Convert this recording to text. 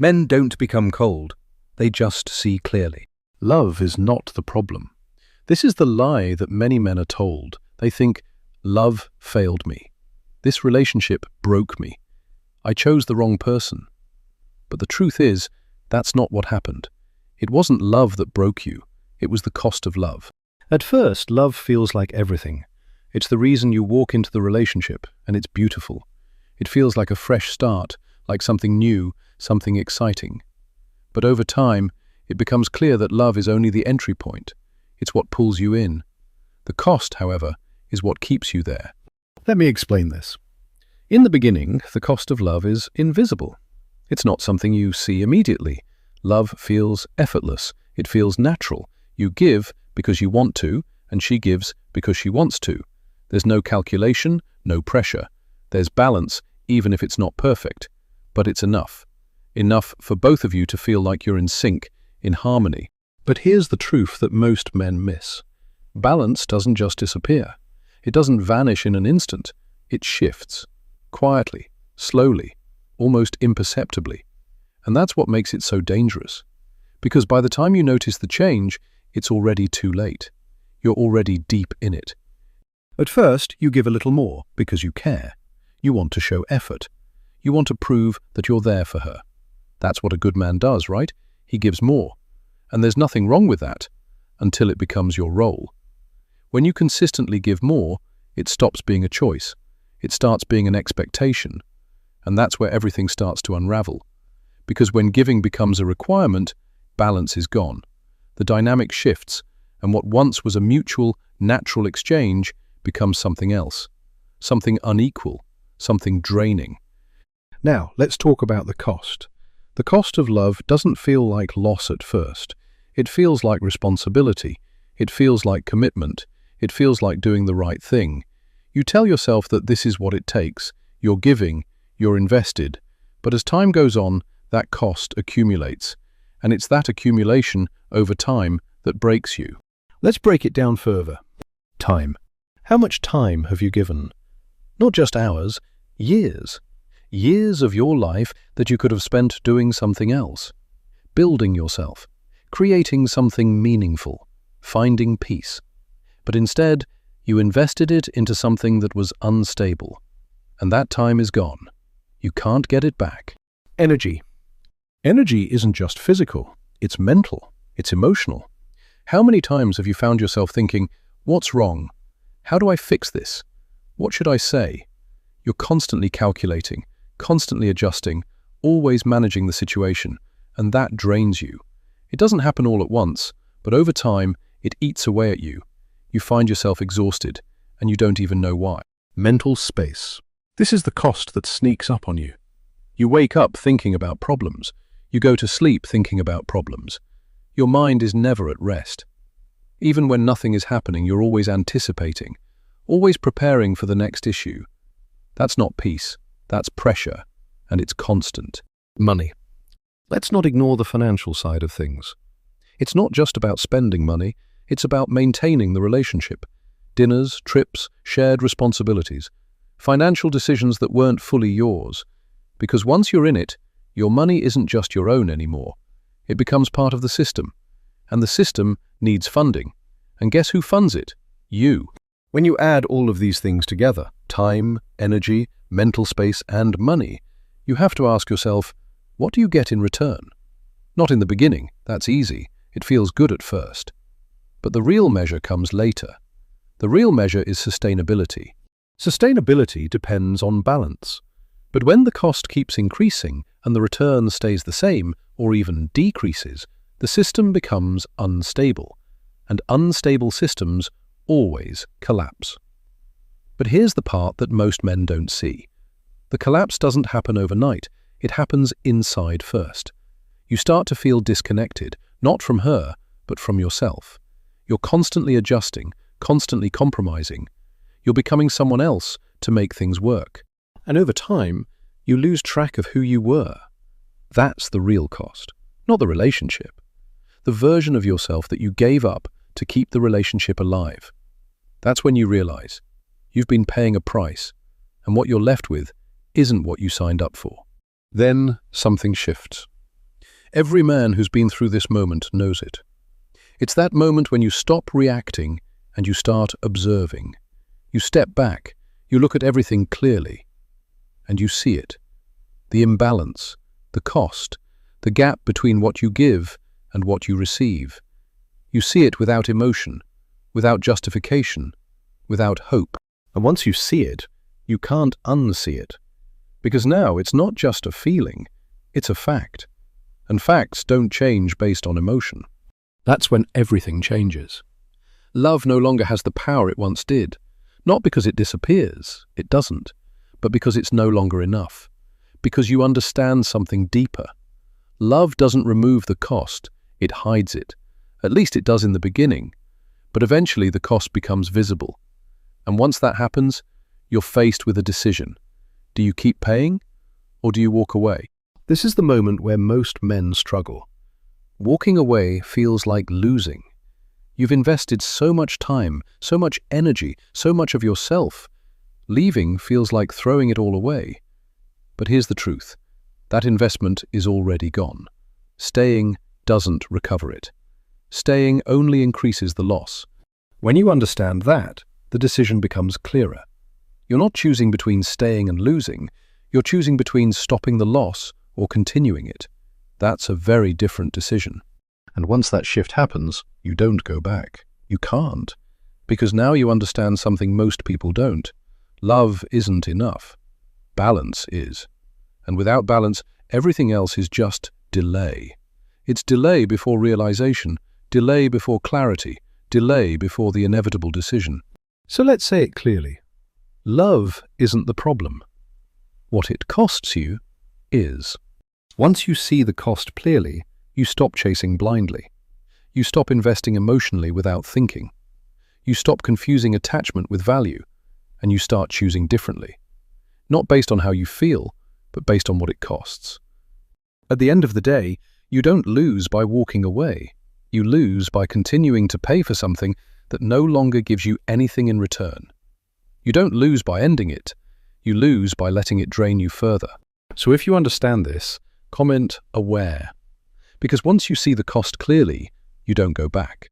Men don't become cold, they just see clearly. Love is not the problem. This is the lie that many men are told. They think, love failed me. This relationship broke me. I chose the wrong person. But the truth is, that's not what happened. It wasn't love that broke you. It was the cost of love. At first, love feels like everything. It's the reason you walk into the relationship, and it's beautiful. It feels like a fresh start, like something new, something exciting. But over time, it becomes clear that love is only the entry point. It's what pulls you in. The cost, however, is what keeps you there. Let me explain this. In the beginning, the cost of love is invisible. It's not something you see immediately. Love feels effortless. It feels natural. You give because you want to, and she gives because she wants to. There's no calculation, no pressure. There's balance, even if it's not perfect. But it's enough. Enough for both of you to feel like you're in sync, in harmony. But here's the truth that most men miss. Balance doesn't just disappear. It doesn't vanish in an instant. It shifts. Quietly, slowly, almost imperceptibly. And that's what makes it so dangerous. Because by the time you notice the change, it's already too late. You're already deep in it. At first, you give a little more because you care. You want to show effort. You want to prove that you're there for her. That's what a good man does, right? He gives more. And there's nothing wrong with that, until it becomes your role. When you consistently give more, it stops being a choice. It starts being an expectation. And that's where everything starts to unravel. Because when giving becomes a requirement, balance is gone. The dynamic shifts, and what once was a mutual, natural exchange becomes something else. Something unequal, something draining. Now, let's talk about the cost. The cost of love doesn't feel like loss at first. It feels like responsibility. It feels like commitment. It feels like doing the right thing. You tell yourself that this is what it takes. You're giving, you're invested. But as time goes on, that cost accumulates. And it's that accumulation over time that breaks you. Let's break it down further. Time. How much time have you given? Not just hours, years. Years of your life that you could have spent doing something else. Building yourself. Creating something meaningful. Finding peace. But instead, you invested it into something that was unstable. And that time is gone. You can't get it back. Energy. Energy isn't just physical. It's mental. It's emotional. How many times have you found yourself thinking, what's wrong? How do I fix this? What should I say? You're constantly calculating, constantly adjusting, always managing the situation, and that drains you. It doesn't happen all at once, but over time, it eats away at you. You find yourself exhausted, and you don't even know why. Mental space. This is the cost that sneaks up on you. You wake up thinking about problems. You go to sleep thinking about problems. Your mind is never at rest. Even when nothing is happening, you're always anticipating, always preparing for the next issue. That's not peace, that's pressure, and it's constant. Money. Let's not ignore the financial side of things. It's not just about spending money, it's about maintaining the relationship. Dinners, trips, shared responsibilities. Financial decisions that weren't fully yours. Because once you're in it, your money isn't just your own anymore. It becomes part of the system. And the system needs funding. And guess who funds it? You. When you add all of these things together, time, energy, mental space, and money, you have to ask yourself, what do you get in return? Not in the beginning, that's easy. It feels good at first. But the real measure comes later. The real measure is sustainability. Sustainability depends on balance. But when the cost keeps increasing and the return stays the same or even decreases, the system becomes unstable. And unstable systems always collapse. But here's the part that most men don't see. The collapse doesn't happen overnight. It happens inside first. You start to feel disconnected, not from her, but from yourself. You're constantly adjusting, constantly compromising. You're becoming someone else to make things work. And over time, you lose track of who you were. That's the real cost, not the relationship. The version of yourself that you gave up to keep the relationship alive. That's when you realize you've been paying a price, and what you're left with isn't what you signed up for. Then something shifts. Every man who's been through this moment knows it. It's that moment when you stop reacting and you start observing. You step back, you look at everything clearly, and you see it. The imbalance, the cost, the gap between what you give and what you receive. You see it without emotion, without justification, without hope. And once you see it, you can't unsee it. Because now it's not just a feeling, it's a fact. And facts don't change based on emotion. That's when everything changes. Love no longer has the power it once did. Not because it disappears, it doesn't, but because it's no longer enough. Because you understand something deeper. Love doesn't remove the cost, it hides it. At least it does in the beginning. But eventually the cost becomes visible. And once that happens, you're faced with a decision. Do you keep paying, or do you walk away? This is the moment where most men struggle. Walking away feels like losing. You've invested so much time, so much energy, so much of yourself. Leaving feels like throwing it all away. But here's the truth. That investment is already gone. Staying doesn't recover it. Staying only increases the loss. When you understand that, the decision becomes clearer. You're not choosing between staying and losing. You're choosing between stopping the loss or continuing it. That's a very different decision. And once that shift happens, you don't go back. You can't. Because now you understand something most people don't. Love isn't enough. Balance is. And without balance, everything else is just delay. It's delay before realization, delay before clarity, delay before the inevitable decision. So let's say it clearly. Love isn't the problem. What it costs you is. Once you see the cost clearly, you stop chasing blindly. You stop investing emotionally without thinking. You stop confusing attachment with value, and you start choosing differently. Not based on how you feel, but based on what it costs. At the end of the day, you don't lose by walking away. You lose by continuing to pay for something that no longer gives you anything in return. You don't lose by ending it. You lose by letting it drain you further. So if you understand this, comment aware. Because once you see the cost clearly, you don't go back.